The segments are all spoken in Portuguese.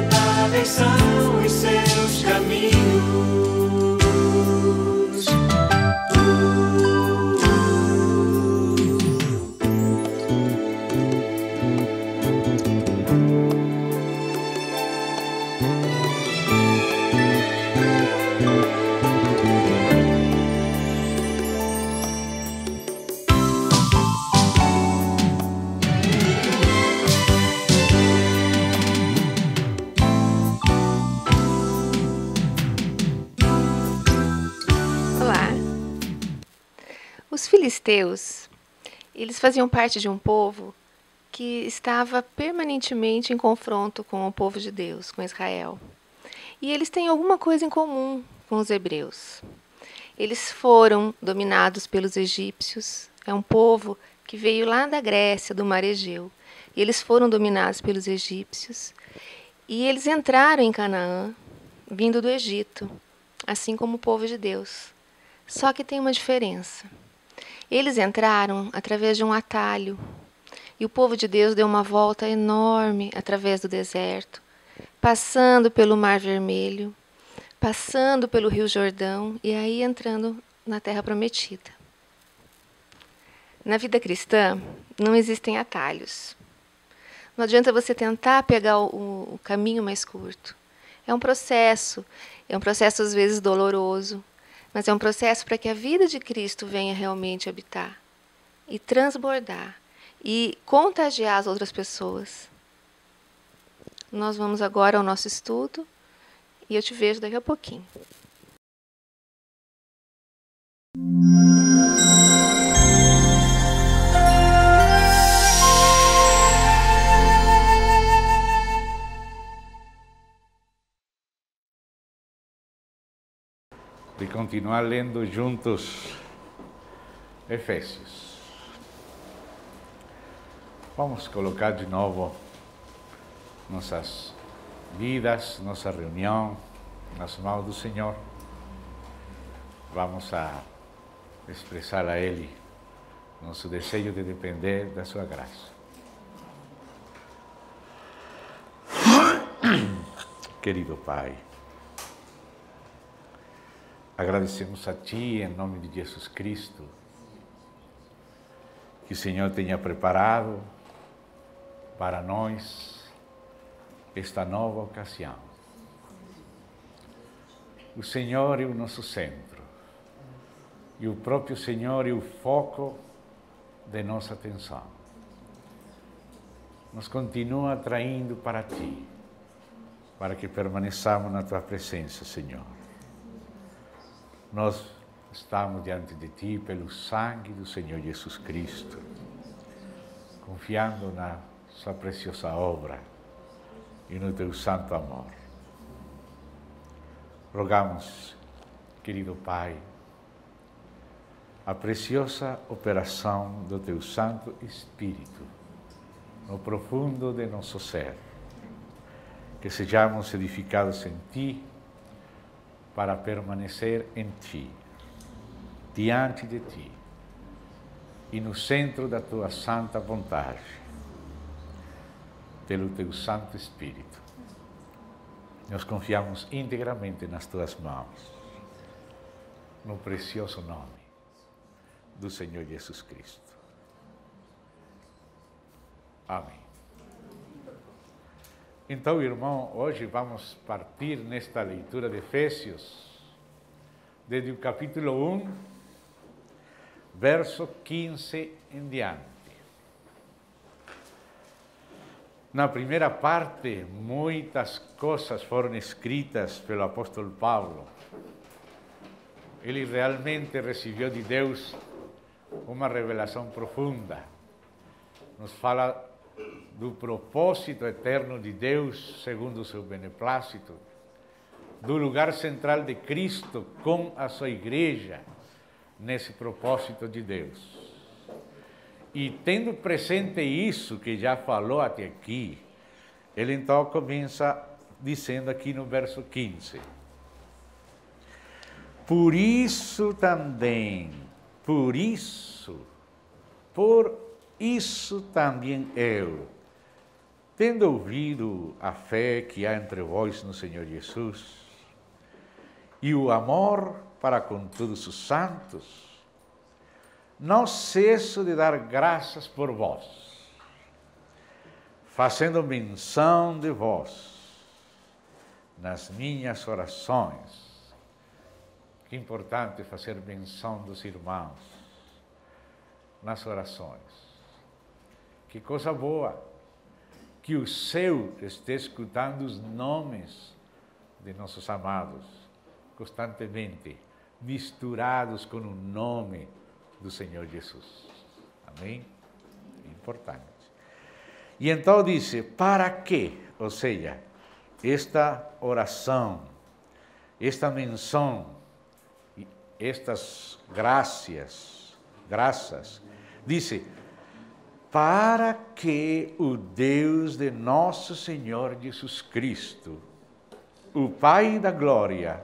imutáveis são os seus caminhos. Os filisteus, eles faziam parte de um povo que estava permanentemente em confronto com o povo de Deus, com Israel. E eles têm alguma coisa em comum com os hebreus. Eles foram dominados pelos egípcios, é um povo que veio lá da Grécia, do Mar Egeu. E eles foram dominados pelos egípcios e eles entraram em Canaã, vindo do Egito, assim como o povo de Deus. Só que tem uma diferença. Eles entraram através de um atalho, e o povo de Deus deu uma volta enorme através do deserto, passando pelo Mar Vermelho, passando pelo Rio Jordão e aí entrando na Terra Prometida. Na vida cristã, não existem atalhos. Não adianta você tentar pegar o caminho mais curto. É um processo às vezes doloroso, mas é um processo para que a vida de Cristo venha realmente habitar e transbordar e contagiar as outras pessoas. Nós vamos agora ao nosso estudo e eu te vejo daqui a pouquinho. De continuar lendo juntos Efésios. Vamos colocar de novo nossas vidas, nossa reunião nas mãos do Senhor. Vamos a expressar a Ele nosso desejo de depender da sua graça. Querido Pai, agradecemos a Ti, em nome de Jesus Cristo, que o Senhor tenha preparado para nós esta nova ocasião. O Senhor é o nosso centro, e o próprio Senhor é o foco de nossa atenção. Nos continua atraindo para Ti, para que permaneçamos na Tua presença, Senhor. Nós estamos diante de Ti pelo sangue do Senhor Jesus Cristo, confiando na Sua preciosa obra e no Teu santo amor. Rogamos, querido Pai, a preciosa operação do Teu Santo Espírito no profundo de nosso ser, que sejamos edificados em Ti, para permanecer em Ti, diante de Ti, e no centro da Tua santa vontade, pelo Teu Santo Espírito. Nós confiamos integramente nas Tuas mãos, no precioso nome do Senhor Jesus Cristo. Amém. Então, irmão, hoje vamos partir nesta leitura de Efésios, desde o capítulo 1, verso 15 em diante. Na primeira parte, muitas coisas foram escritas pelo apóstolo Paulo. Ele realmente recebeu de Deus uma revelação profunda. Nos fala do propósito eterno de Deus, segundo o seu beneplácito, do lugar central de Cristo com a sua igreja, nesse propósito de Deus. E tendo presente isso que já falou até aqui, ele então começa dizendo aqui no verso 15: por isso também eu, tendo ouvido a fé que há entre vós no Senhor Jesus e o amor para com todos os santos, não cesso de dar graças por vós, fazendo menção de vós nas minhas orações. Que importante fazer menção dos irmãos nas orações. Que coisa boa que o céu esteja escutando os nomes de nossos amados constantemente misturados com o nome do Senhor Jesus. Amém? É importante. E então disse, para quê? Ou seja, esta oração, esta menção, estas graças, disse, para que o Deus de nosso Senhor Jesus Cristo, o Pai da glória,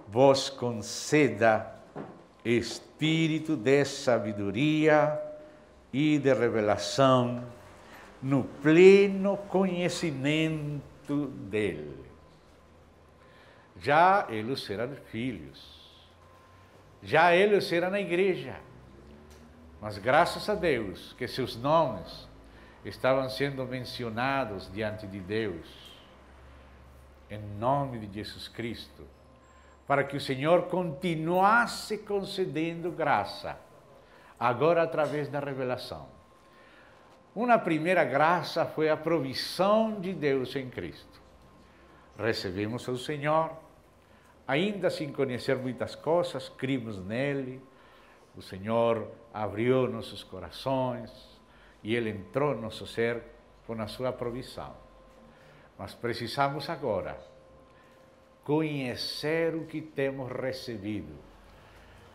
vos conceda espírito de sabedoria e de revelação no pleno conhecimento dele. Já eles eram filhos, já eles eram a igreja, mas graças a Deus que seus nomes estavam sendo mencionados diante de Deus, em nome de Jesus Cristo, para que o Senhor continuasse concedendo graça, agora através da revelação. Uma primeira graça foi a provisão de Deus em Cristo. Recebemos o Senhor, ainda sem conhecer muitas coisas, cremos nele, o Senhor abriu nossos corações e ele entrou no nosso ser com a sua provisão. Mas precisamos agora conhecer o que temos recebido,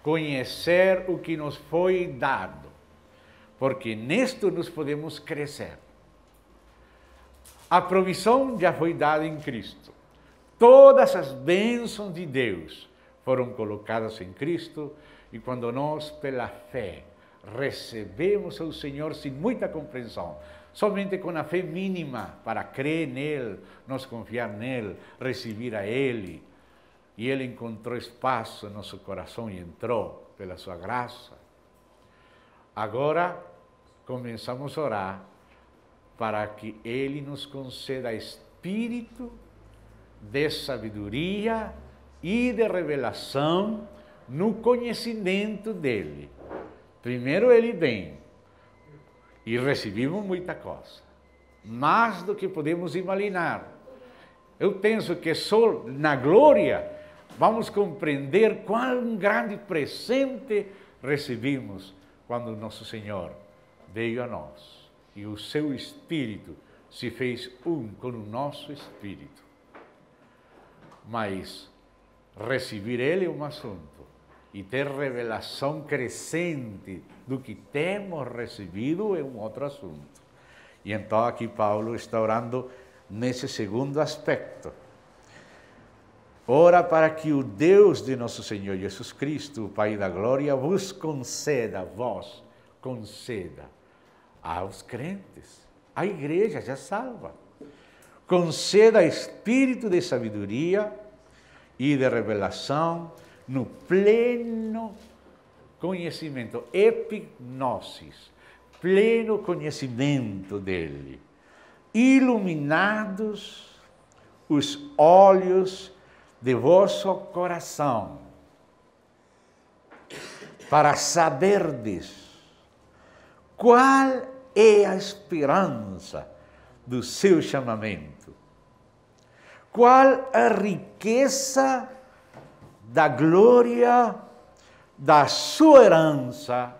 conhecer o que nos foi dado, porque nisto nos podemos crescer. A provisão já foi dada em Cristo. Todas as bênçãos de Deus foram colocadas em Cristo, e quando nós, pela fé, recebemos o Senhor sem muita compreensão, somente com a fé mínima para crer nele, nos confiar nele, receber a ele, e ele encontrou espaço no nosso coração e entrou pela sua graça. Agora começamos a orar para que ele nos conceda espírito de sabedoria e de revelação no conhecimento dele. Primeiro ele vem e recebemos muita coisa, mais do que podemos imaginar. Eu penso que só na glória vamos compreender quão grande presente recebemos quando nosso Senhor veio a nós e o seu Espírito se fez um com o nosso Espírito. Mas receber ele é um assunto e ter revelação crescente do que temos recebido é um outro assunto. E então aqui Paulo está orando nesse segundo aspecto. Ora para que o Deus de nosso Senhor Jesus Cristo, o Pai da glória, vos conceda aos crentes, à igreja já salva, conceda espírito de sabedoria e de revelação no pleno conhecimento, epignosis, pleno conhecimento dele, iluminados os olhos de vosso coração, para saberdes qual é a esperança do seu chamamento, qual a riqueza da glória da sua herança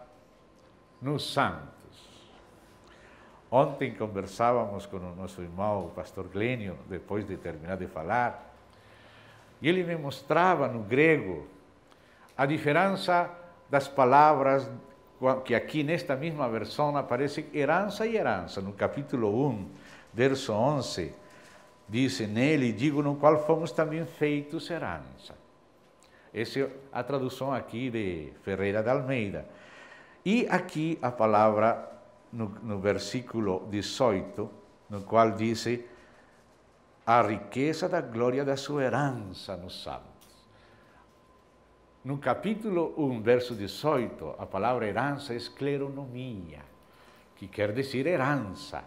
nos santos. Ontem conversávamos com o nosso irmão, o pastor Glênio, depois de terminar de falar, e ele me mostrava no grego a diferença das palavras que aqui nesta mesma versão aparece herança e herança. No capítulo 1, verso 11, diz nele, digo no qual fomos também feitos herança. Essa é a tradução aqui de Ferreira de Almeida. E aqui a palavra, no versículo 18, no qual diz a riqueza da glória da sua herança nos santos. No capítulo 1, verso 18, a palavra herança é escleronomia, que quer dizer herança.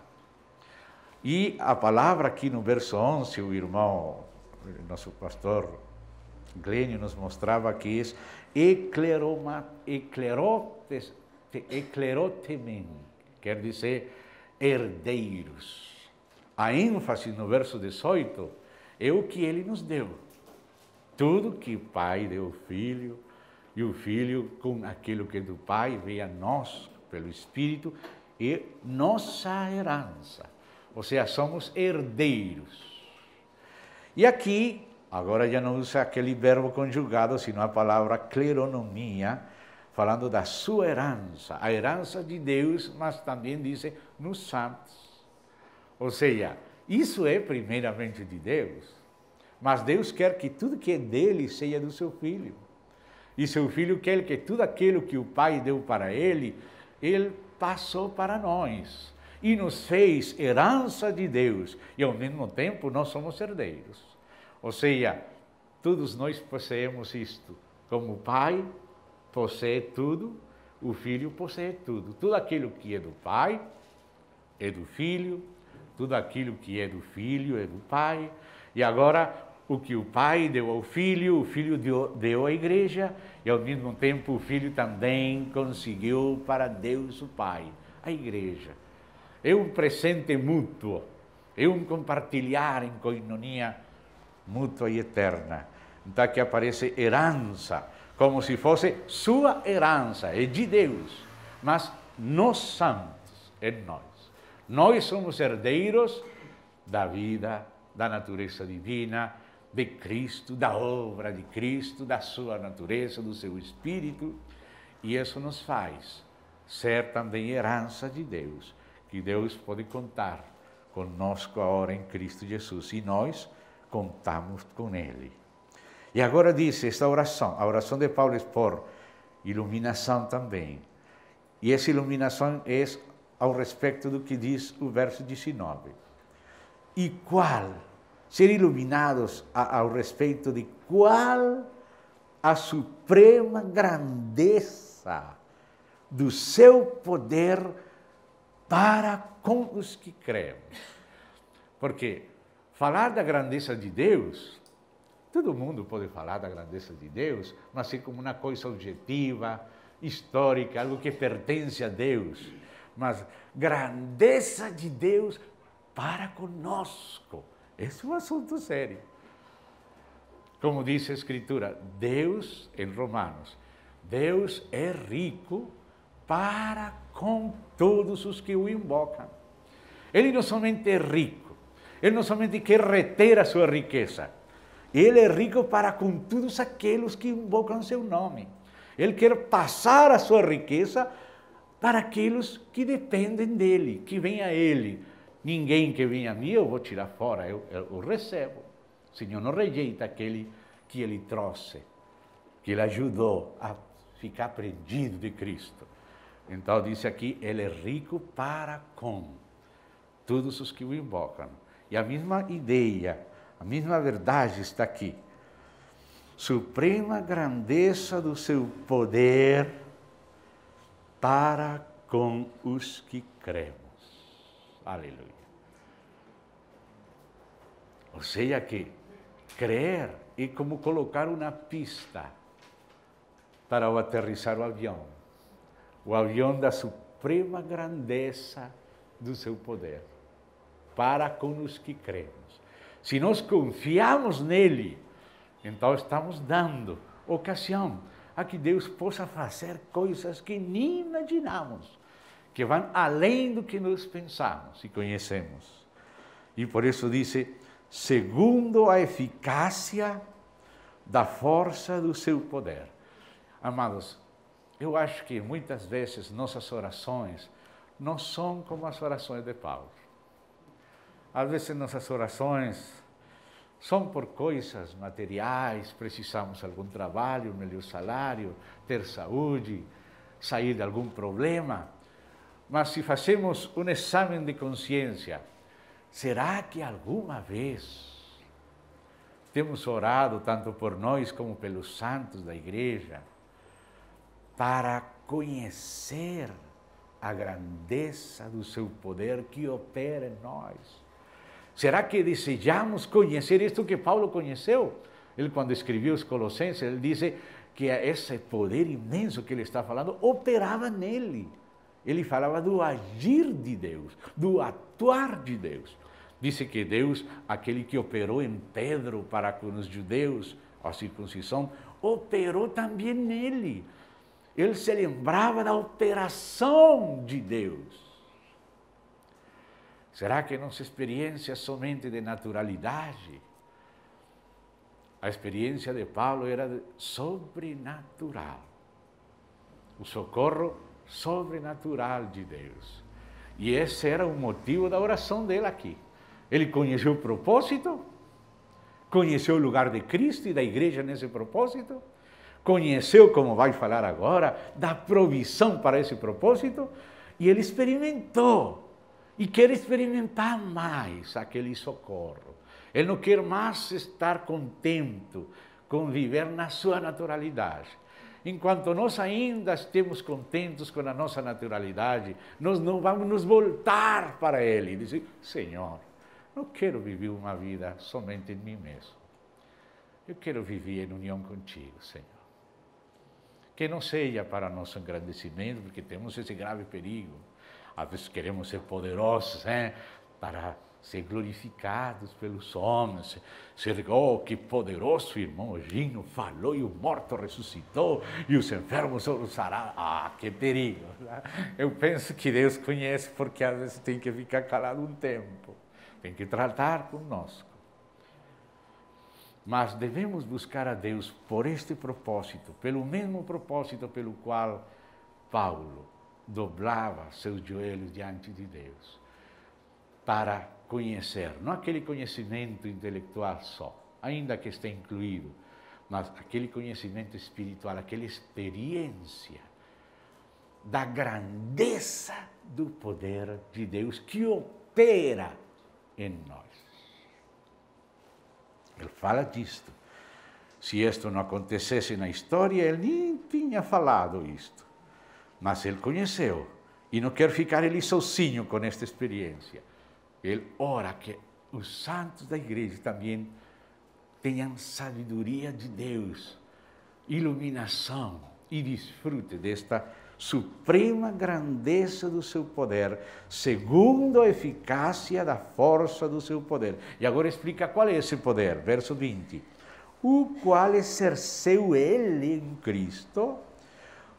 E a palavra aqui no verso 11, o irmão, nosso pastor Glênio nos mostrava que é eclerotemen, quer dizer herdeiros. A ênfase no verso 18 é o que ele nos deu. Tudo que o Pai deu ao Filho, e o Filho, com aquilo que é do Pai, veio a nós, pelo Espírito, é nossa herança. Ou seja, somos herdeiros. E aqui, agora já não usa aquele verbo conjugado, sino a palavra cleronomia, falando da sua herança, a herança de Deus, mas também diz nos santos. Ou seja, isso é primeiramente de Deus, mas Deus quer que tudo que é dele seja do seu Filho. E seu Filho quer que tudo aquilo que o Pai deu para ele passou para nós. E nos fez herança de Deus. E ao mesmo tempo nós somos herdeiros. Ou seja, todos nós possuímos isto. Como o Pai possui tudo, o Filho possui tudo. Tudo aquilo que é do Pai é do Filho. Tudo aquilo que é do Filho é do Pai. E agora, o que o Pai deu ao Filho, o Filho deu à Igreja, e ao mesmo tempo o Filho também conseguiu para Deus o Pai, a Igreja. É um presente mútuo, é um compartilhar em coinonia mútua e eterna. Então aqui aparece herança, como se fosse sua herança, é de Deus, mas nos santos, em nós. Nós somos herdeiros da vida, da natureza divina, de Cristo, da obra de Cristo, da sua natureza, do seu Espírito, e isso nos faz ser também herança de Deus, que Deus pode contar conosco agora em Cristo Jesus, e nós contamos com Ele. E agora diz esta oração, a oração de Paulo é por iluminação também, e essa iluminação é ao respeito do que diz o verso 19. E qual? Ser iluminados ao respeito de qual a suprema grandeza do seu poder para com os que cremos. Porque falar da grandeza de Deus, todo mundo pode falar da grandeza de Deus, mas é como uma coisa objetiva, histórica, algo que pertence a Deus. Mas grandeza de Deus para conosco. Esse é um assunto sério. Como diz a Escritura, Deus, em Romanos, Deus é rico para com todos os que o invocam. Ele não somente é rico, ele não somente quer reter a sua riqueza, ele é rico para com todos aqueles que invocam seu nome. Ele quer passar a sua riqueza para aqueles que dependem dele, que vêm a ele. Ninguém que vem a mim eu vou tirar fora, eu recebo. O Senhor não rejeita aquele que ele trouxe, que ele ajudou a ficar prendido de Cristo. Então diz aqui, ele é rico para com todos os que o invocam. E a mesma ideia, a mesma verdade está aqui. Suprema grandeza do seu poder para com os que cremos. Aleluia. Ou seja que crer é como colocar uma pista para o aterrissar o avião da suprema grandeza do seu poder, para com os que cremos. Se nós confiamos nele, então estamos dando ocasião a que Deus possa fazer coisas que nem imaginamos, que vão além do que nós pensamos e conhecemos. E por isso diz, segundo a eficácia da força do seu poder. Amados, eu acho que muitas vezes nossas orações não são como as orações de Paulo. Às vezes nossas orações são por coisas materiais, precisamos de algum trabalho, melhor salário, ter saúde, sair de algum problema. Mas se fazemos um exame de consciência, será que alguma vez temos orado tanto por nós como pelos santos da igreja para conhecer a grandeza do seu poder que opera em nós? Será que desejamos conhecer isto que Paulo conheceu? Ele, quando escreveu os Colossenses, ele disse que esse poder imenso que ele está falando operava nele. Ele falava do agir de Deus, do atuar de Deus. Disse que Deus, aquele que operou em Pedro para com os judeus, a circuncisão, operou também nele. Ele se lembrava da operação de Deus. Será que nossa experiência é somente de naturalidade? A experiência de Paulo era sobrenatural. O socorro sobrenatural de Deus. E esse era o motivo da oração dele aqui. Ele conheceu o propósito, conheceu o lugar de Cristo e da igreja nesse propósito, conheceu, como vai falar agora, da provisão para esse propósito, e ele experimentou. E quer experimentar mais aquele socorro. Ele não quer mais estar contente com viver na sua naturalidade. Enquanto nós ainda estemos contentes com a nossa naturalidade, nós não vamos nos voltar para Ele e dizer: Senhor, não quero viver uma vida somente em mim mesmo. Eu quero viver em união contigo, Senhor. Que não seja para nosso engrandecimento, porque temos esse grave perigo. Às vezes queremos ser poderosos, para ser glorificados pelos homens. Oh, que poderoso irmão Gino falou e o morto ressuscitou e os enfermos sararam. Ah, que perigo. Eu penso que Deus conhece, porque às vezes tem que ficar calado um tempo. Tem que tratar conosco. Mas devemos buscar a Deus por este propósito, pelo mesmo propósito pelo qual Paulo dobrava seus joelhos diante de Deus, para conhecer, não aquele conhecimento intelectual só, ainda que esteja incluído, mas aquele conhecimento espiritual, aquela experiência da grandeza do poder de Deus que opera em nós. Ele fala disto. Se isto não acontecesse na história, ele nem tinha falado isto. Mas ele conheceu e não quer ficar ele sozinho com esta experiência. Ele ora que os santos da igreja também tenham sabedoria de Deus, iluminação e desfrute desta suprema grandeza do seu poder, segundo a eficácia da força do seu poder. E agora explica qual é esse poder, verso 20. O qual exerceu ele em Cristo,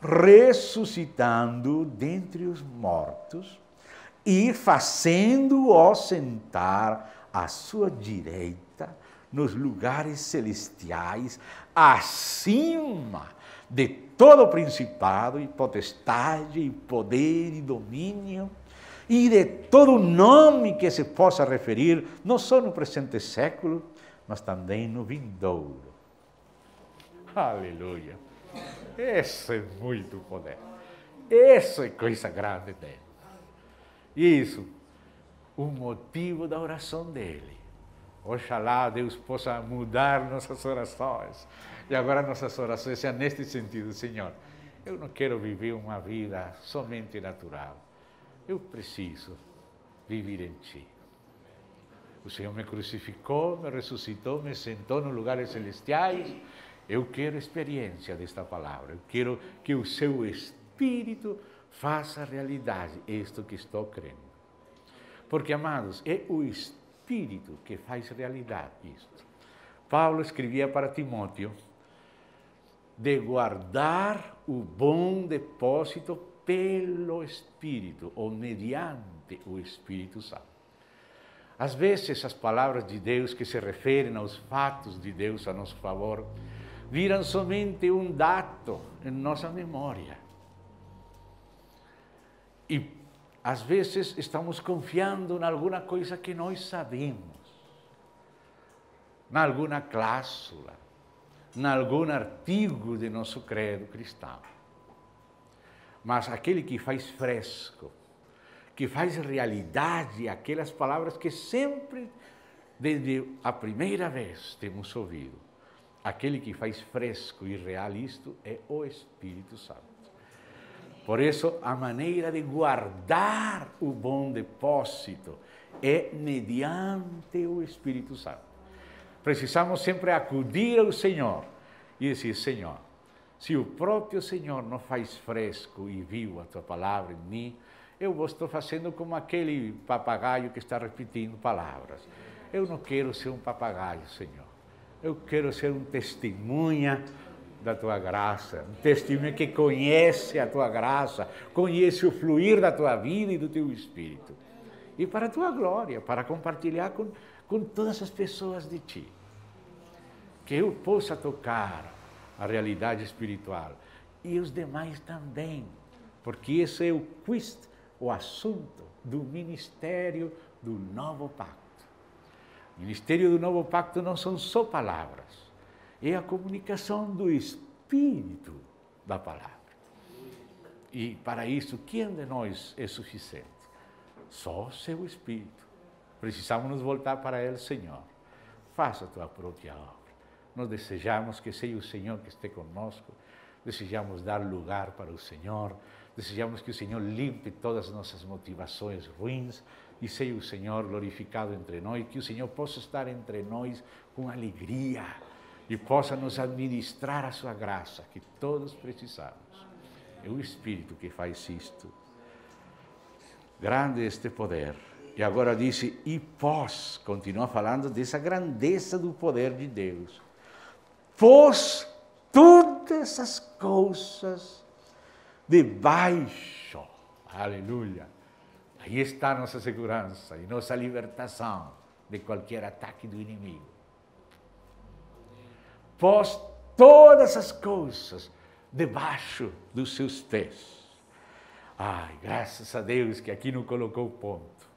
ressuscitando dentre os mortos e fazendo-o sentar à sua direita nos lugares celestiais, acima de todo principado e potestade e poder e domínio e de todo nome que se possa referir, não só no presente século, mas também no vindouro. Aleluia! Esse é muito poder. Isso é coisa grande dele. Isso, o motivo da oração dele. Oxalá Deus possa mudar nossas orações. E agora nossas orações sejam neste sentido: Senhor, eu não quero viver uma vida somente natural. Eu preciso viver em Ti. O Senhor me crucificou, me ressuscitou, me sentou nos lugares celestiais. Eu quero experiência desta palavra. Eu quero que o Seu Espírito faça realidade isto que estou crendo. Porque, amados, é o Espírito que faz realidade isto. Paulo escrevia para Timóteo de guardar o bom depósito pelo Espírito, ou mediante o Espírito Santo. Às vezes, as palavras de Deus que se referem aos fatos de Deus a nosso favor, viram somente um dado em nossa memória. E, às vezes, estamos confiando em alguma coisa que nós sabemos, em alguma cláusula, em algum artigo de nosso credo cristão. Mas aquele que faz fresco, que faz realidade aquelas palavras que sempre, desde a primeira vez, temos ouvido. Aquele que faz fresco e real isto é o Espírito Santo. Por isso, a maneira de guardar o bom depósito é mediante o Espírito Santo. Precisamos sempre acudir ao Senhor e dizer: Senhor, se o próprio Senhor não faz fresco e vivo a tua palavra em mim, eu estou fazendo como aquele papagaio que está repetindo palavras. Eu não quero ser um papagaio, Senhor. Eu quero ser um testemunha da tua graça, um testemunha que conhece a tua graça, conhece o fluir da tua vida e do teu Espírito. E para a tua glória, para compartilhar com todas as pessoas de ti. Que eu possa tocar a realidade espiritual e os demais também, porque esse é o quiz, o assunto do ministério do novo pacto. O ministério do novo pacto não são só palavras, é a comunicação do Espírito da palavra. E para isso, quem de nós é suficiente? Só o seu Espírito. Precisamos nos voltar para Ele: Senhor, faça a tua própria obra. Nós desejamos que seja o Senhor que esteja conosco, desejamos dar lugar para o Senhor, desejamos que o Senhor limpe todas as nossas motivações ruins e seja o Senhor glorificado entre nós, que o Senhor possa estar entre nós com alegria e possa nos administrar a sua graça, que todos precisamos. É o Espírito que faz isto. Grande este poder. E agora disse: e pós, continua falando dessa grandeza do poder de Deus. Pôs todas as coisas debaixo. Aleluia. Aí está a nossa segurança e nossa libertação de qualquer ataque do inimigo. Pôs todas as coisas debaixo dos seus pés. Ai, graças a Deus que aqui não colocou ponto.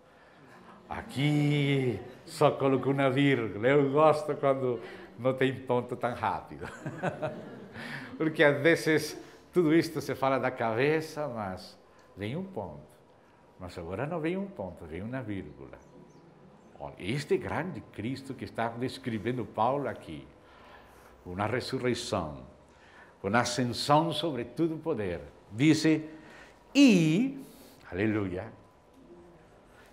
Aqui só colocou uma vírgula. Eu gosto quando não tem ponto tão rápido. Porque às vezes tudo isto se fala da cabeça, mas vem um ponto. Mas agora não vem um ponto, vem uma vírgula. Olha, este grande Cristo que está descrevendo Paulo aqui, com a ressurreição, com a ascensão sobre todo o poder, diz: e, aleluia,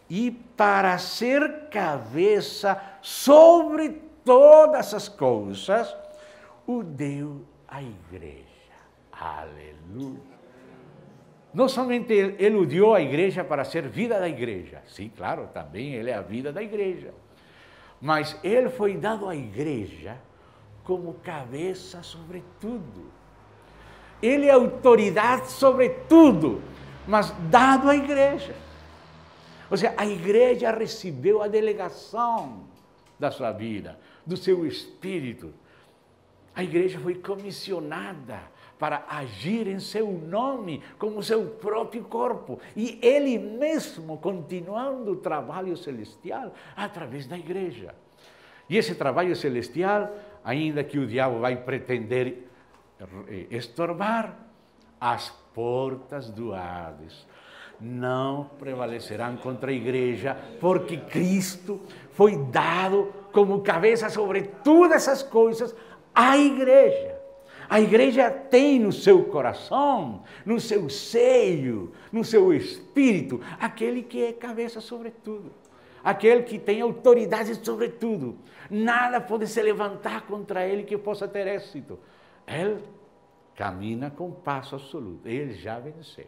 e para ser cabeça sobre todas as coisas, o deu à igreja. Aleluia. Não somente ele o deu à igreja para ser vida da igreja, sim, claro, também ele é a vida da igreja, mas ele foi dado à igreja como cabeça sobre tudo. Ele é autoridade sobre tudo, mas dado à igreja. Ou seja, a igreja recebeu a delegação da sua vida, do seu espírito. A igreja foi comissionada para agir em seu nome, como seu próprio corpo. E ele mesmo continuando o trabalho celestial através da igreja. E esse trabalho celestial, ainda que o diabo vai pretender estorbar, as portas do Hades não prevalecerão contra a igreja, porque Cristo foi dado como cabeça sobre todas as coisas à igreja. A igreja tem no seu coração, no seu seio, no seu espírito, aquele que é cabeça sobre tudo. Aquele que tem autoridade sobre tudo. Nada pode se levantar contra ele que possa ter êxito. Ele caminha com passo absoluto. Ele já venceu.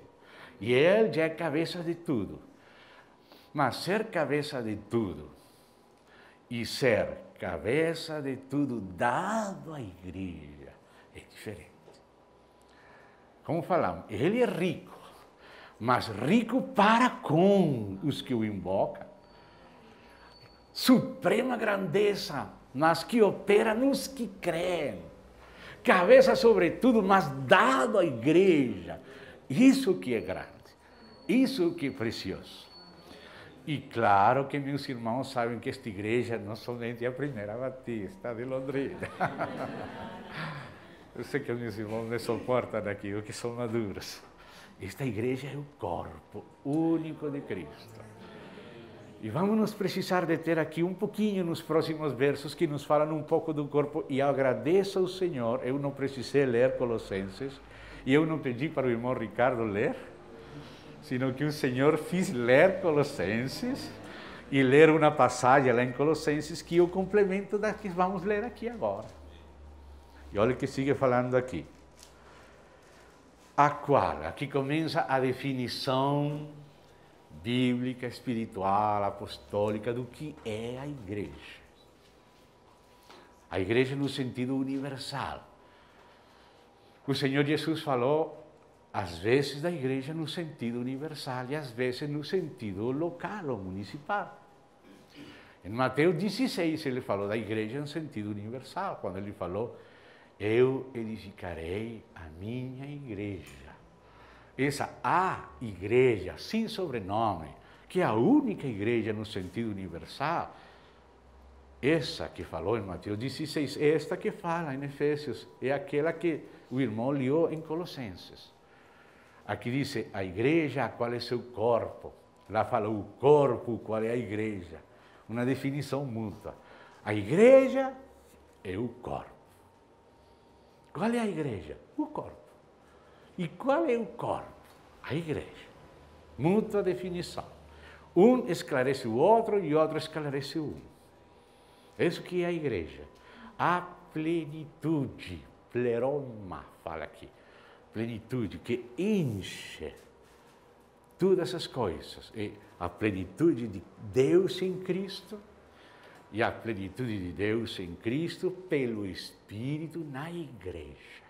E ele já é cabeça de tudo. Mas ser cabeça de tudo e ser cabeça de tudo dado à igreja é diferente. Como falamos, ele é rico, mas rico para com os que o invocam. Suprema grandeza, mas que opera nos que creem. Cabeça sobre tudo, mas dado à igreja. Isso que é grande, isso que é precioso. E claro que meus irmãos sabem que esta igreja não somente é a primeira batista de Londrina. Eu sei que meus irmãos me suportam aqui, porque são maduros. Esta igreja é o corpo único de Cristo. E vamos nos precisar deter aqui um pouquinho nos próximos versos que nos falam um pouco do corpo. E eu agradeço ao Senhor, eu não precisei ler Colossenses, e eu não pedi para o irmão Ricardo ler, sino que o Senhor fez ler Colossenses e ler uma passagem lá em Colossenses que eu complemento da que vamos ler aqui agora. E olha o que sigue falando aqui. A qual, aqui começa a definição bíblica, espiritual, apostólica do que é a igreja. A igreja no sentido universal. O Senhor Jesus falou, às vezes, da igreja no sentido universal e às vezes no sentido local ou municipal. Em Mateus 16, ele falou da igreja no sentido universal, quando ele falou, eu edificarei a minha igreja. Essa a igreja, sem sobrenome, que é a única igreja no sentido universal, essa que falou em Mateus 16, é esta que fala em Efésios, é aquela que o irmão leu em Colossenses. Aqui diz a igreja, qual é seu corpo. Lá fala o corpo, qual é a igreja. Uma definição mútua. A igreja é o corpo. Qual é a igreja? O corpo. E qual é o corpo? A igreja. Mútua definição. Um esclarece o outro e o outro esclarece o um. Isso que é a igreja. A plenitude, pleroma, fala aqui. Plenitude que enche todas as coisas. É a plenitude de Deus em Cristo e a plenitude de Deus em Cristo pelo Espírito na igreja.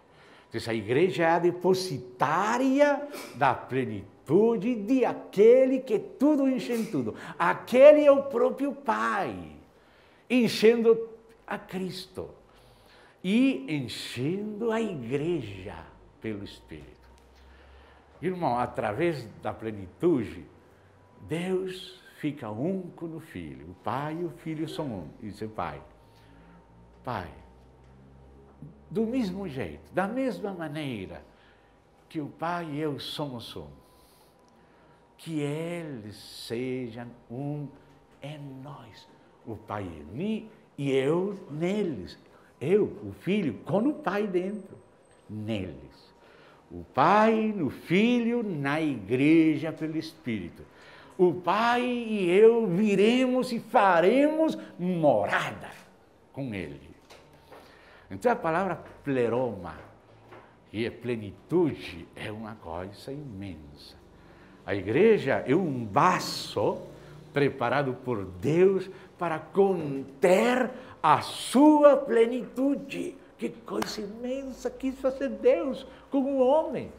Então, a igreja é a depositária da plenitude de aquele que tudo enche em tudo. Aquele é o próprio Pai, enchendo a Cristo e enchendo a igreja pelo Espírito. Irmão, através da plenitude, Deus fica um com o Filho. O Pai e o Filho são um. E diz, Pai, do mesmo jeito, da mesma maneira que o Pai e eu somos um, que eles sejam um em nós. O Pai em mim e eu neles. Eu, o Filho, com o Pai dentro, neles. O Pai no Filho, na igreja pelo Espírito. O Pai e eu viremos e faremos morada com Ele. Então a palavra pleroma, que é plenitude, é uma coisa imensa. A igreja é um vaso preparado por Deus para conter a sua plenitude. Que coisa imensa quis fazer Deus com o homem.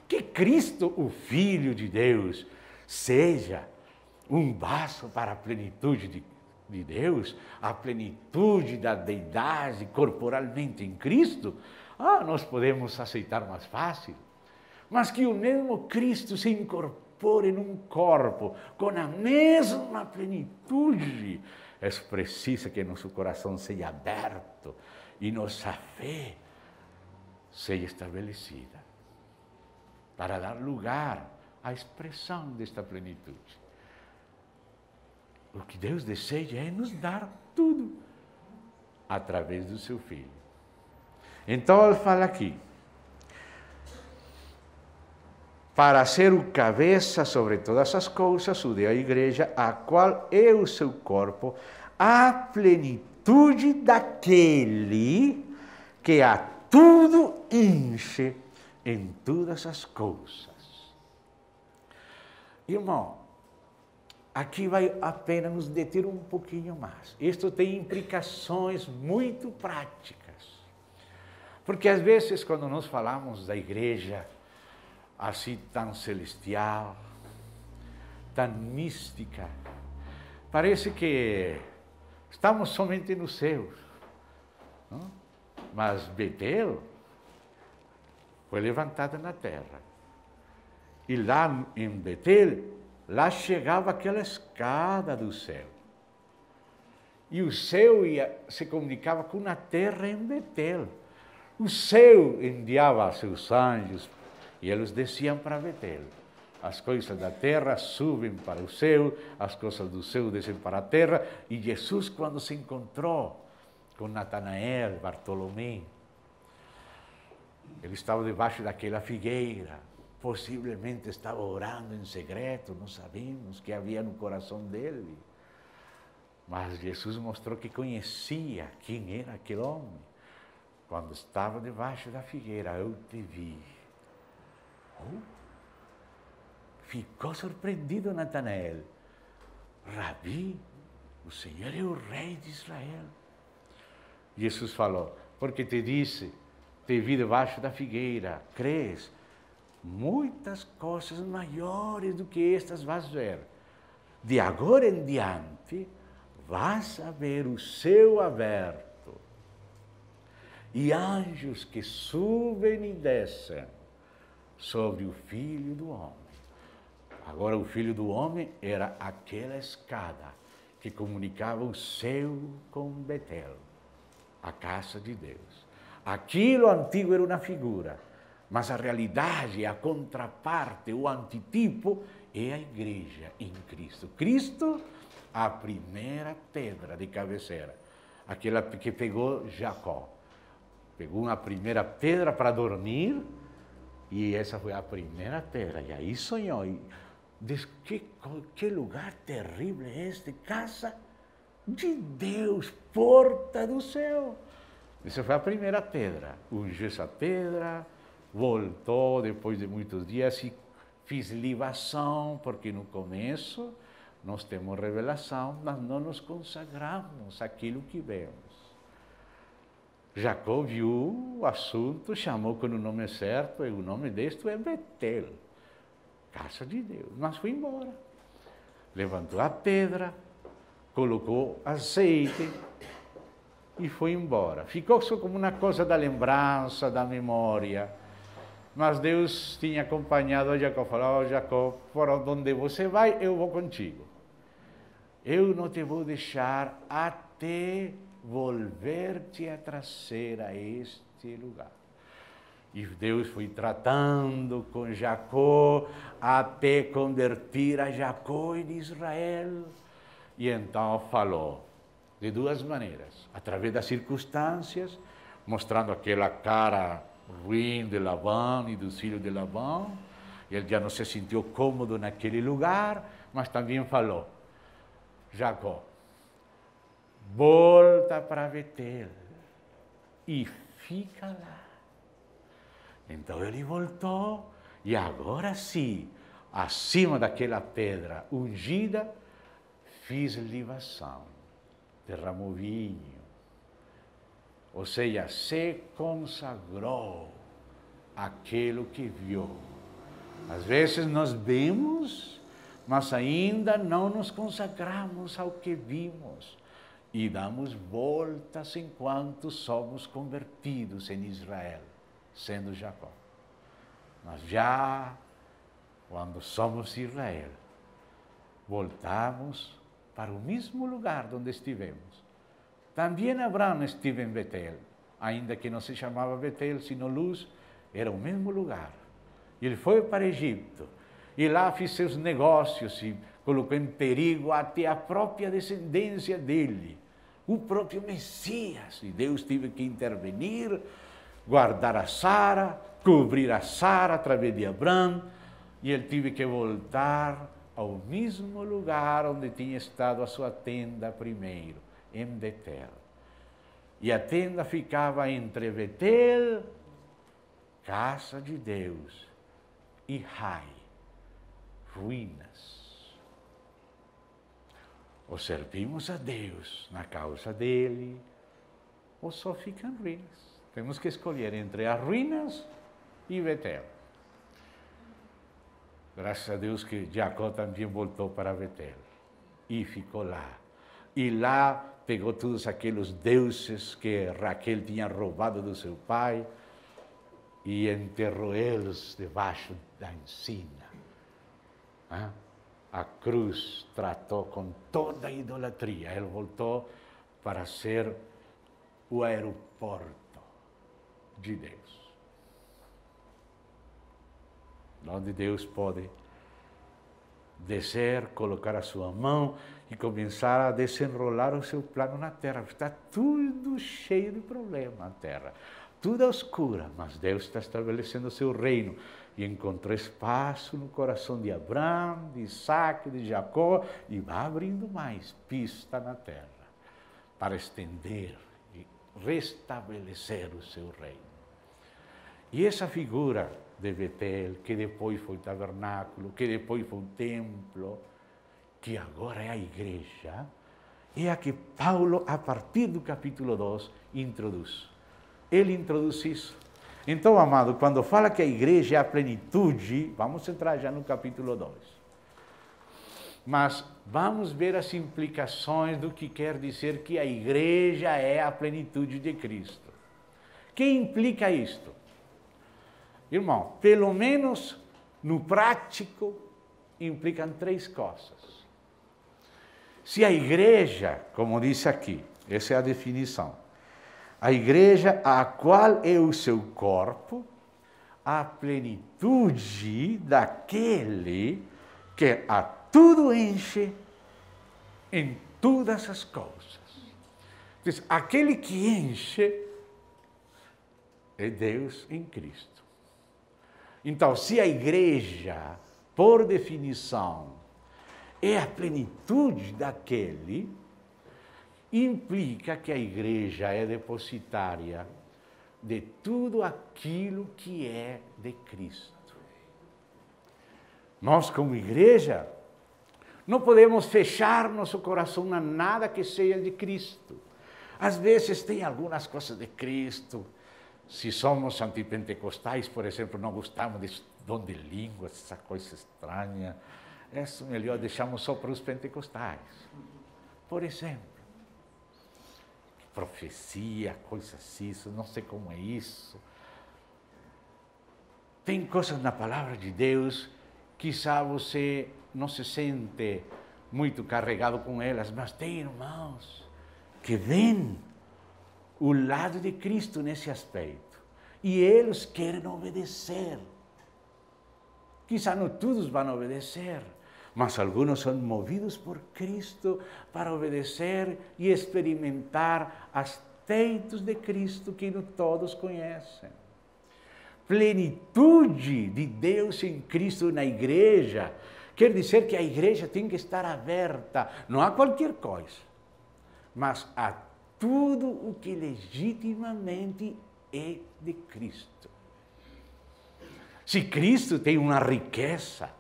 Que Cristo, o Filho de Deus, seja um vaso para a plenitude de Deus, a plenitude da deidade corporalmente em Cristo, nós podemos aceitar mais fácil. Mas que o mesmo Cristo se incorpore num corpo com a mesma plenitude, é preciso que nosso coração seja aberto e nossa fé seja estabelecida para dar lugar à expressão desta plenitude. O que Deus deseja é nos dar tudo através do seu Filho. Então ele fala aqui, para ser o cabeça sobre todas as coisas, o de a igreja, a qual é o seu corpo, a plenitude daquele que a tudo enche em todas as coisas. Irmão, aqui vai apenas nos deter um pouquinho mais. Isto tem implicações muito práticas. Porque às vezes quando nós falamos da igreja assim tão celestial, tão mística, parece que estamos somente no céu. Não? Mas Betel foi levantada na terra. E lá em Betel, lá chegava aquela escada do céu. E o céu se comunicava com a terra em Betel. O céu enviava seus anjos E eles desciam para Betel. As coisas da terra subem para o céu, as coisas do céu descem para a terra. E Jesus, quando se encontrou com Natanael, Bartolomé, ele estava debaixo daquela figueira. Possivelmente estava orando em segredo, não sabemos o que havia no coração dele. Mas Jesus mostrou que conhecia quem era aquele homem. Quando estava debaixo da figueira, eu te vi. Ficou surpreendido Natanael. Rabi, o Senhor é o rei de Israel. Jesus falou, porque te disse, te vi debaixo da figueira, crês? Muitas coisas maiores do que estas vais ver. De agora em diante, vas a ver o céu aberto e anjos que subem e descem sobre o Filho do Homem. Agora o Filho do Homem era aquela escada que comunicava o céu com Betel, a casa de Deus. Aquilo antigo era uma figura, mas a realidade, a contraparte, o antitipo é a igreja em Cristo. Cristo, a primeira pedra de cabeceira, aquela que pegou Jacó. Pegou uma primeira pedra para dormir e essa foi a primeira pedra. E aí sonhou. E diz, que lugar terrível é este? Casa de Deus, porta do céu. Essa foi a primeira pedra. Ungiu essa pedra, voltou depois de muitos dias e fiz libação, porque no começo nós temos revelação, mas não nos consagramos àquilo que vemos. Jacó viu o assunto, chamou com o nome certo, e o nome deste é Betel, casa de Deus, mas foi embora. Levantou a pedra, colocou azeite e foi embora. Ficou só como uma coisa da lembrança, da memória. Mas Deus tinha acompanhado a Jacó, falou, Jacó, por onde você vai, eu vou contigo. Eu não te vou deixar até volver-te a trazer a este lugar. E Deus foi tratando com Jacó até convertir a Jacó em Israel. E então falou de duas maneiras, através das circunstâncias, mostrando aquela cara ruim de Labão e dos filhos de Labão. Ele já não se sentiu cômodo naquele lugar, mas também falou, Jacó, volta para Betel e fica lá. Então ele voltou e agora sim, acima daquela pedra ungida, fiz libação, derramou vinho. Ou seja, se consagrou àquilo que viu. Às vezes nós vemos, mas ainda não nos consagramos ao que vimos. E damos voltas enquanto somos convertidos em Israel, sendo Jacó. Mas já, quando somos Israel, voltamos para o mesmo lugar onde estivemos. Também Abraão esteve em Betel, ainda que não se chamava Betel, sino Luz, era o mesmo lugar. Ele foi para o Egito, e lá fez seus negócios e colocou em perigo até a própria descendência dele, o próprio Messias. E Deus teve que intervenir, guardar a Sara, cobrir a Sara através de Abraão, e ele teve que voltar ao mesmo lugar onde tinha estado a sua tenda primeiro, em Betel. E a tenda ficava entre Betel, casa de Deus, e Ai, ruínas. Ou servimos a Deus na causa dele, ou só ficam ruínas. Temos que escolher entre as ruínas e Betel. Graças a Deus que Jacó também voltou para Betel e ficou lá. E lá pegou todos aqueles deuses que Raquel tinha roubado do seu pai e enterrou eles debaixo da encina. A cruz tratou com toda a idolatria. Ele voltou para ser o aeroporto de Deus. onde Deus pode descer, colocar a sua mão e começar a desenrolar o seu plano na terra. Está tudo cheio de problemas na terra, tudo escuro, mas Deus está estabelecendo o seu reino e encontrou espaço no coração de Abraão, de Isaac, de Jacó e vai abrindo mais pista na terra para estender e restabelecer o seu reino. E essa figura de Betel, que depois foi tabernáculo, que depois foi o templo, que agora é a igreja, é a que Paulo, a partir do capítulo 2, introduz. Ele introduz isso. Então, amado, quando fala que a igreja é a plenitude, vamos entrar já no capítulo 2. Mas vamos ver as implicações do que quer dizer que a igreja é a plenitude de Cristo. O que implica isto? Irmão, pelo menos no prático, implicam 3 coisas. Se a igreja, como disse aqui, essa é a definição, a igreja a qual é o seu corpo, a plenitude daquele que a tudo enche em todas as coisas. Então, aquele que enche é Deus em Cristo. Então, se a igreja, por definição, é a plenitude daquele, implica que a igreja é depositária de tudo aquilo que é de Cristo. Nós, como igreja, não podemos fechar nosso coração a nada que seja de Cristo. Às vezes tem algumas coisas de Cristo. Se somos antipentecostais, por exemplo, não gostamos de dom de línguas, essa coisa estranha, isso melhor deixamos só para os pentecostais. Por exemplo, profecia, coisa assim, não sei como é isso. Tem coisas na palavra de Deus, quizá você não se sente muito carregado com elas, mas tem irmãos que veem o lado de Cristo nesse aspecto. E eles querem obedecer. Quizá não todos vão obedecer, mas alguns são movidos por Cristo para obedecer e experimentar aspectos de Cristo que não todos conhecem. Plenitude de Deus em Cristo na igreja quer dizer que a igreja tem que estar aberta, não a qualquer coisa, mas a tudo o que legitimamente é de Cristo. Se Cristo tem uma riqueza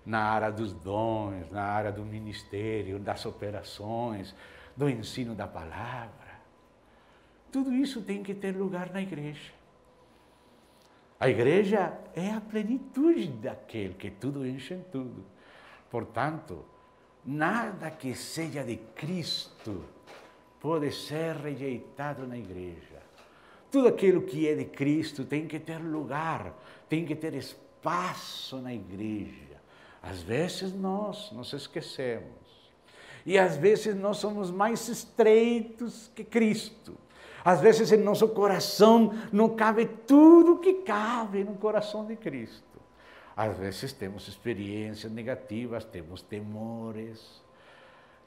na área dos dons, na área do ministério, das operações, do ensino da palavra, tudo isso tem que ter lugar na igreja. A igreja é a plenitude daquele que tudo enche em tudo. Portanto, nada que seja de Cristo pode ser rejeitado na igreja. Tudo aquilo que é de Cristo tem que ter lugar, tem que ter espaço na igreja. Às vezes nós nos esquecemos. E às vezes nós somos mais estreitos que Cristo. Às vezes em nosso coração não cabe tudo que cabe no coração de Cristo. Às vezes temos experiências negativas, temos temores.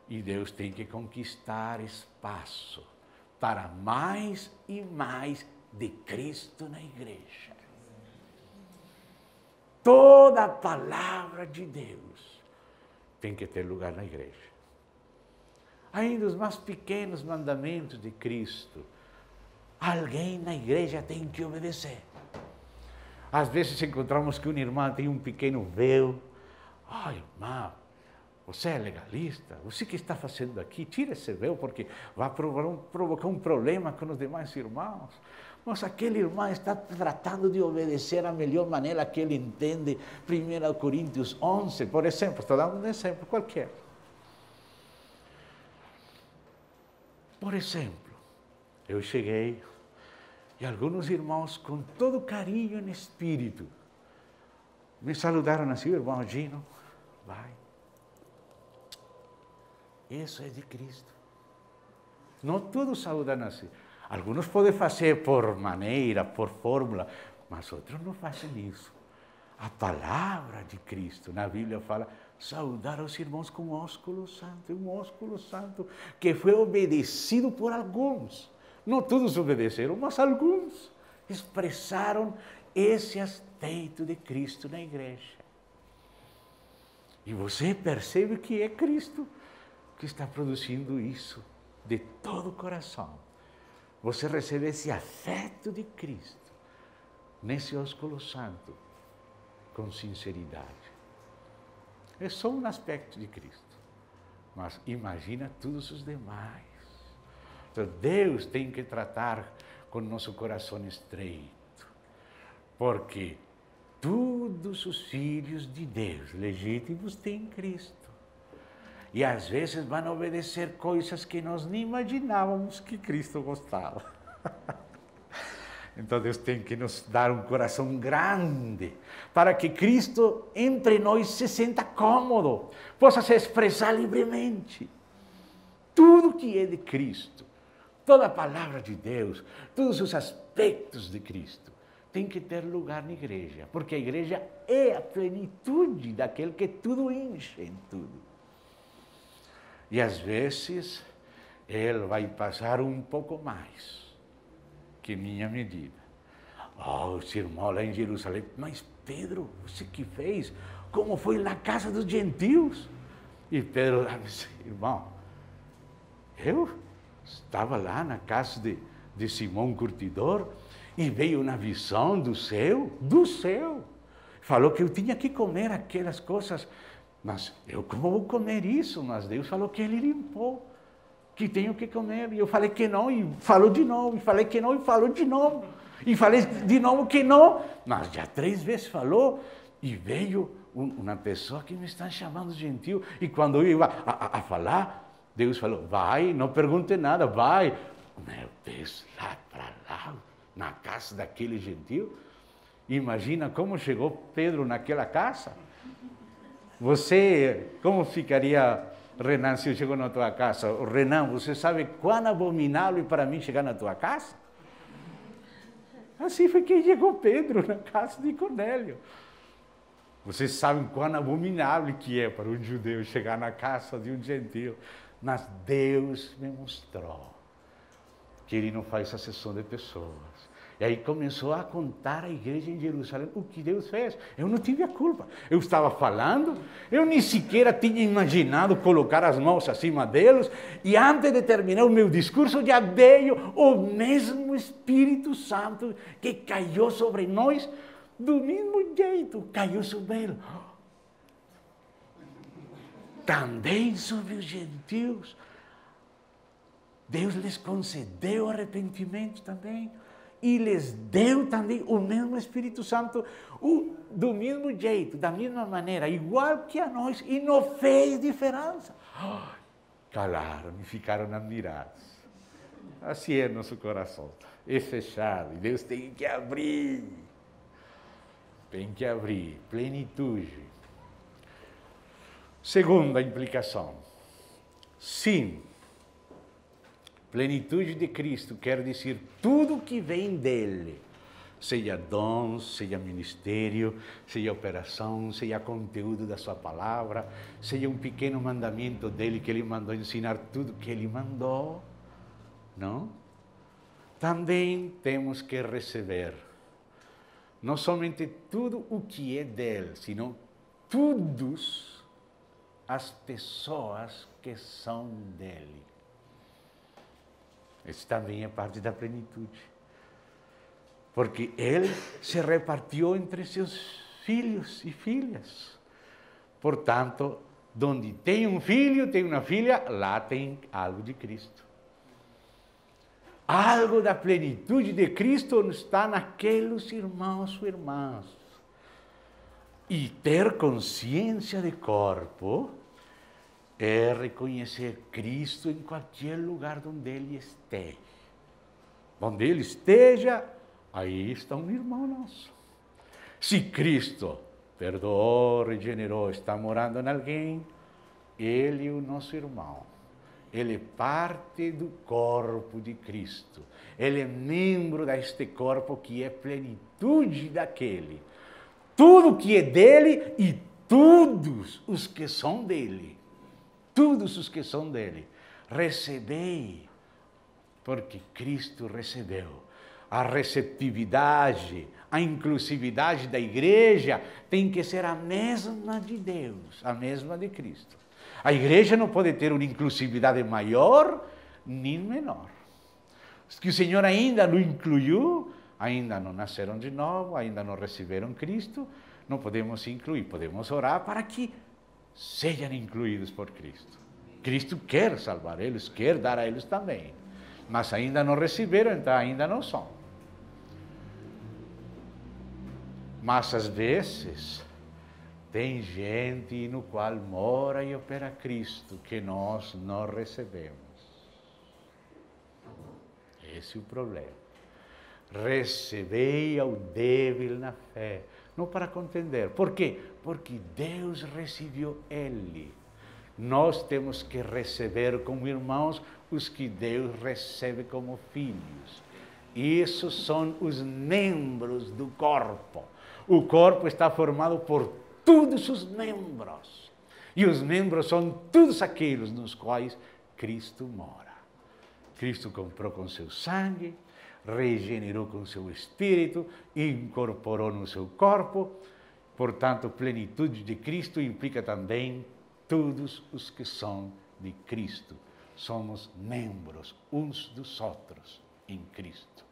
E Deus tem que conquistar espaço para mais e mais de Cristo na igreja. Toda a palavra de Deus tem que ter lugar na igreja. Ainda os mais pequenos mandamentos de Cristo, alguém na igreja tem que obedecer. Às vezes encontramos que uma irmã tem um pequeno véu. Ai, irmã, você é legalista? Você que está fazendo aqui? Tira esse véu porque vai provocar um problema com os demais irmãos. Mas aquele irmão está tratando de obedecer da melhor maneira que ele entende. 1 Coríntios 11, por exemplo, estou dando um exemplo qualquer. Por exemplo, eu cheguei e alguns irmãos, com todo carinho no espírito, me saludaram assim: irmão Gino, vai. Isso é de Cristo. Não todos saudam assim. Alguns podem fazer por maneira, por fórmula, mas outros não fazem isso. a palavra de Cristo. Na Bíblia fala, saudar os irmãos com ósculo santo, um ósculo santo que foi obedecido por alguns. Não todos obedeceram, mas alguns expressaram esse aspecto de Cristo na igreja. E você percebe que é Cristo que está produzindo isso de todo o coração. Você recebe esse afeto de Cristo nesse ósculo santo com sinceridade. É só um aspecto de Cristo, mas imagina todos os demais. Então Deus tem que tratar com nosso coração estreito, porque todos os filhos de Deus legítimos têm Cristo. E às vezes vão obedecer coisas que nós nem imaginávamos que Cristo gostava. Então Deus tem que nos dar um coração grande, para que Cristo entre nós se sinta cômodo, possa se expressar livremente. Tudo que é de Cristo, toda a palavra de Deus, todos os aspectos de Cristo, tem que ter lugar na igreja, porque a igreja é a plenitude daquele que tudo enche em tudo. E às vezes, ele vai passar um pouco mais que minha medida. Os irmãos lá em Jerusalém, mas Pedro, você que fez? Como foi na casa dos gentios? E Pedro lá disse, irmão, eu estava lá na casa de Simão Curtidor e veio uma visão do céu. Falou que eu tinha que comer aquelas coisas. Mas eu como vou comer isso? Mas Deus falou que Ele limpou, que tenho que comer. E eu falei que não, e falou de novo, e falei que não, e falou de novo. E falei de novo que não, mas já 3 vezes falou, e veio uma pessoa que me está chamando de gentil. E quando eu ia a falar, Deus falou, vai, não pergunte nada, vai. Meu Deus, lá para lá, na casa daquele gentil. Imagina como chegou Pedro naquela casa. Você, como ficaria, Renan, se eu chego na tua casa? Renan, você sabe quão abominável para mim chegar na tua casa? Assim foi que chegou Pedro na casa de Cornélio. Vocês sabem quão abominável que é para um judeu chegar na casa de um gentil. Mas Deus me mostrou que Ele não faz acessão de pessoas. E aí começou a contar à igreja em Jerusalém o que Deus fez. Eu não tive a culpa. Eu estava falando, eu nem sequer tinha imaginado colocar as mãos acima deles. E antes de terminar o meu discurso, já veio o mesmo Espírito Santo que caiu sobre nós, do mesmo jeito, caiu sobre ele. Também sobre os gentios. Deus lhes concedeu arrependimento também. E lhes deu também o mesmo Espírito Santo, do mesmo jeito, da mesma maneira, igual que a nós, e não fez diferença. Calaram e ficaram admirados. Assim é nosso coração, é fechado, e Deus tem que abrir. Tem que abrir, plenitude. Segunda implicação, sim. Plenitude de Cristo quer dizer tudo que vem dele, seja dons, seja ministério, seja operação, seja conteúdo da sua palavra, seja um pequeno mandamento dele que ele mandou ensinar tudo que ele mandou, não? Também temos que receber, não somente tudo o que é dele, sino todas as pessoas que são dele. Isso também é parte da plenitude. Porque ele se repartiu entre seus filhos e filhas. Portanto, onde tem um filho, tem uma filha, lá tem algo de Cristo. Algo da plenitude de Cristo está naqueles irmãos e irmãs. E ter consciência de corpo é reconhecer Cristo em qualquer lugar onde Ele esteja. Onde Ele esteja, aí está um irmão nosso. Se Cristo perdoou, regenerou, está morando em alguém, Ele é o nosso irmão. Ele é parte do corpo de Cristo. Ele é membro deste corpo que é plenitude daquele. tudo que é dele e todos os que são dele. Todos os que são dele. Recebei, porque Cristo recebeu. A receptividade, a inclusividade da igreja tem que ser a mesma de Deus, a mesma de Cristo. A igreja não pode ter uma inclusividade maior nem menor. Os que o Senhor ainda não incluiu, ainda não nasceram de novo, ainda não receberam Cristo, não podemos incluir, podemos orar para que sejam incluídos por Cristo. Cristo quer salvar eles, quer dar a eles também, mas ainda não receberam, então ainda não são. Mas às vezes tem gente no qual mora e opera Cristo que nós não recebemos. Esse é o problema. Recebei ao débil na fé, não para contender. Por quê? Porque Deus recebeu ele. Nós temos que receber como irmãos os que Deus recebe como filhos. Esses são os membros do corpo. O corpo está formado por todos os membros. E os membros são todos aqueles nos quais Cristo mora. Cristo comprou com seu sangue, regenerou com seu espírito, incorporou no seu corpo. Portanto, plenitude de Cristo implica também todos os que são de Cristo. Somos membros uns dos outros em Cristo.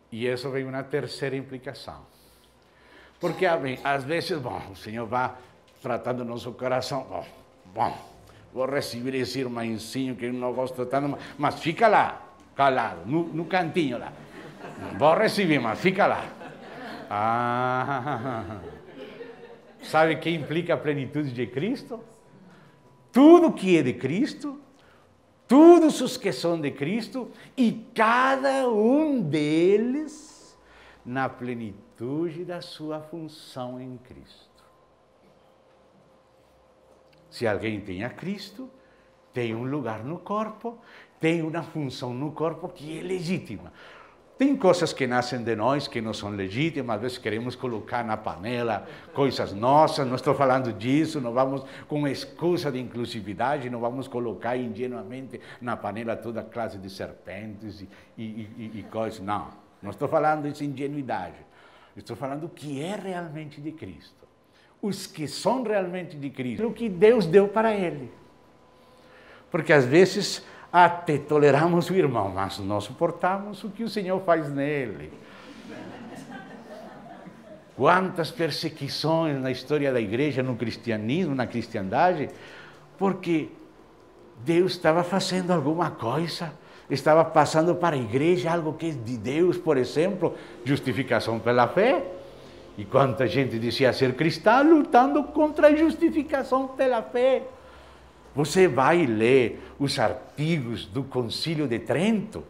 E isso vem uma terceira implicação. Porque, às vezes, o Senhor vai tratando nosso coração. Vou receber esse irmãozinho que eu não gosto tanto, mas fica lá, calado, no cantinho lá. Vou receber, mas fica lá. Sabe o que implica a plenitude de Cristo? Tudo que é de Cristo, todos os que são de Cristo, e cada um deles na plenitude da sua função em Cristo. Se alguém tem a Cristo, tem um lugar no corpo, tem uma função no corpo que é legítima. Tem coisas que nascem de nós que não são legítimas, às vezes queremos colocar na panela coisas nossas, não estou falando disso, não vamos, com excusa de inclusividade, não vamos colocar ingenuamente na panela toda classe de serpentes e coisas, não estou falando de ingenuidade, estou falando o que é realmente de Cristo. Os que são realmente de Cristo, o que Deus deu para ele. Porque às vezes até toleramos o irmão, mas não suportamos o que o Senhor faz nele. Quantas perseguições na história da igreja, no cristianismo, na cristandade, porque Deus estava fazendo alguma coisa, estava passando para a igreja algo que é de Deus, por exemplo, justificação pela fé. E quanta gente dizia ser cristã lutando contra a justificação pela fé. Você vai ler os artigos do Concílio de Trento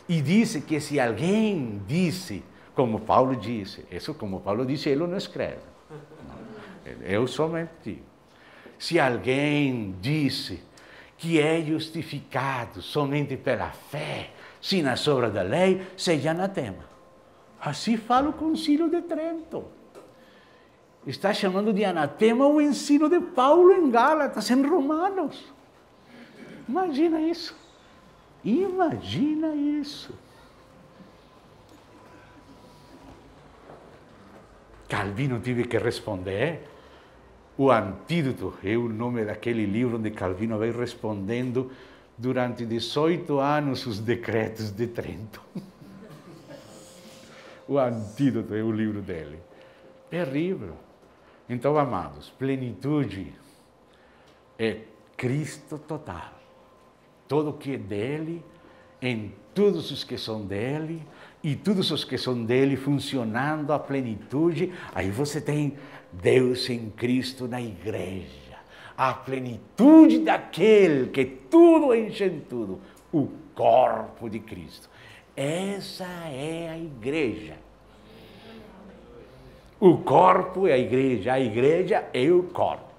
e diz que se alguém disse, como Paulo disse, isso como Paulo disse, ele não escreve. Eu somente digo. Se alguém disse que é justificado somente pela fé, sem a obra da lei, seja anatema. Assim fala o Concílio de Trento. Está chamando de anatema o ensino de Paulo em Gálatas, em Romanos. Imagina isso. Imagina isso. Calvino teve que responder. O Antídoto é o nome daquele livro onde Calvino vai respondendo durante 18 anos os decretos de Trento. O Antídoto é o livro dele. Terrível. Então, amados, plenitude é Cristo total. Tudo que é dele, em todos os que são dele, e todos os que são dele funcionando a plenitude. Aí você tem Deus em Cristo na igreja. A plenitude daquele que tudo enche em tudo. O corpo de Cristo. Essa é a igreja. O corpo é a igreja é o corpo.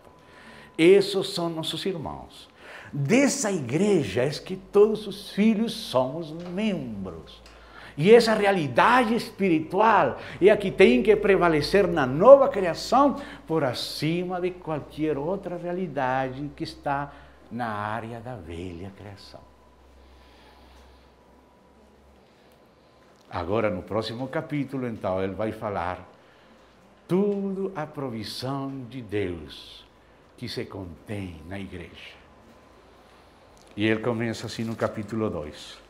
Esses são nossos irmãos. Dessa igreja é que todos os filhos somos membros. E essa realidade espiritual é a que tem que prevalecer na nova criação por acima de qualquer outra realidade que está na área da velha criação. Agora, no próximo capítulo, então, ele vai falar tudo a provisão de Deus que se contém na igreja. E ele começa assim no capítulo 2.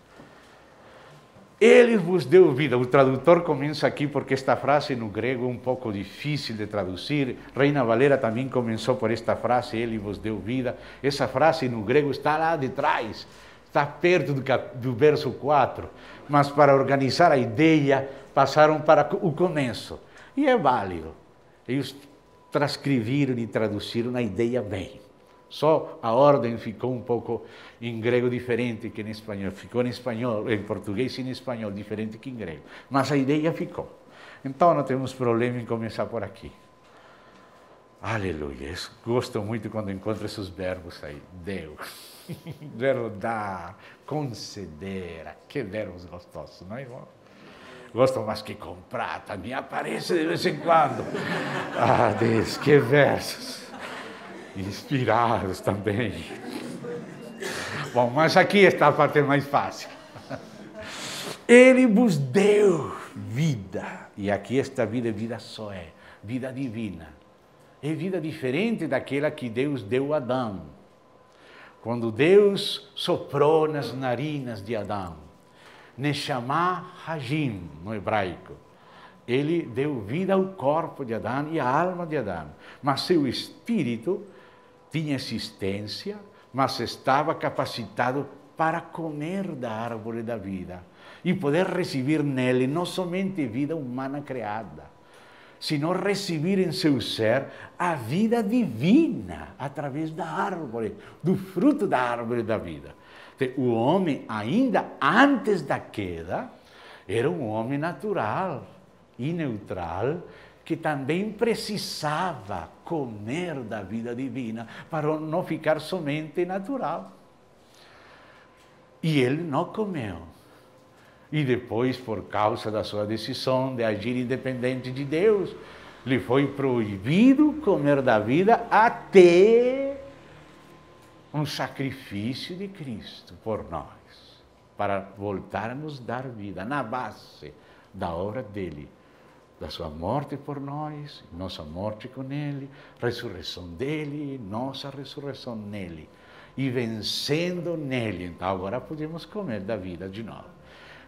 Ele vos deu vida. O tradutor começa aqui porque esta frase no grego é um pouco difícil de traduzir. Reina Valera também começou por esta frase, ele vos deu vida. Essa frase no grego está lá de trás, está perto do verso 4. Mas para organizar a ideia, passaram para o começo. E é válido. Eles transcreveram e traduziram a ideia bem. Só a ordem ficou um pouco em grego diferente que em espanhol. Ficou em espanhol, em português e em espanhol diferente que em grego. Mas a ideia ficou. Então não temos problema em começar por aqui. Aleluia. Eu gosto muito quando encontro esses verbos aí. Deus. Verbo dar, conceder. Que verbos gostosos, não é, irmão? Gosto mais que comprar, também aparece de vez em quando. Ah, Deus, que versos. Inspirados também. Bom, mas aqui está a parte mais fácil. Ele vos deu vida. E aqui esta vida é vida só é. Vida divina. É vida diferente daquela que Deus deu a Adão. Quando Deus soprou nas narinas de Adão, Neshama Hajim, no hebraico, ele deu vida ao corpo de Adão e à alma de Adão. Mas seu espírito tinha existência, mas estava capacitado para comer da árvore da vida e poder receber nele não somente vida humana criada, sino receber em seu ser a vida divina através da árvore, do fruto da árvore da vida. O homem, ainda antes da queda, era um homem natural e neutral, que também precisava comer da vida divina para não ficar somente natural. E ele não comeu. E depois, por causa da sua decisão de agir independente de Deus, lhe foi proibido comer da vida até um sacrifício de Cristo por nós, para voltar a nos dar vida na base da obra dele, da sua morte por nós, nossa morte com ele, ressurreição dele, nossa ressurreição nele, e vencendo nele. Então agora podemos comer da vida de novo.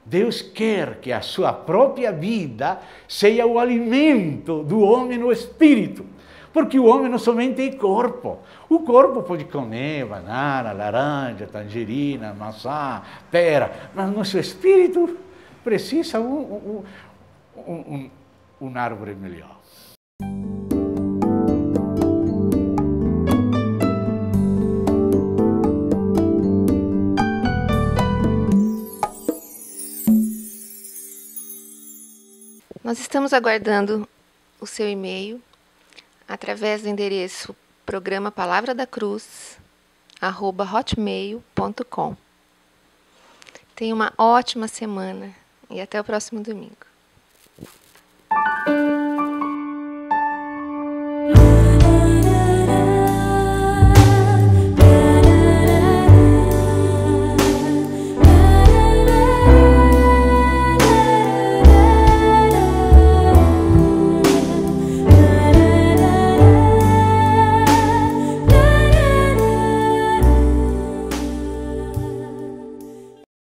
Deus quer que a sua própria vida seja o alimento do homem no espírito, porque o homem não somente é corpo. O corpo pode comer banana, laranja, tangerina, maçã, pera, mas nosso espírito precisa uma árvore melhor. Nós estamos aguardando o seu e-mail através do endereço programa Palavra da Cruz @hotmail.com. Tenha uma ótima semana e até o próximo domingo.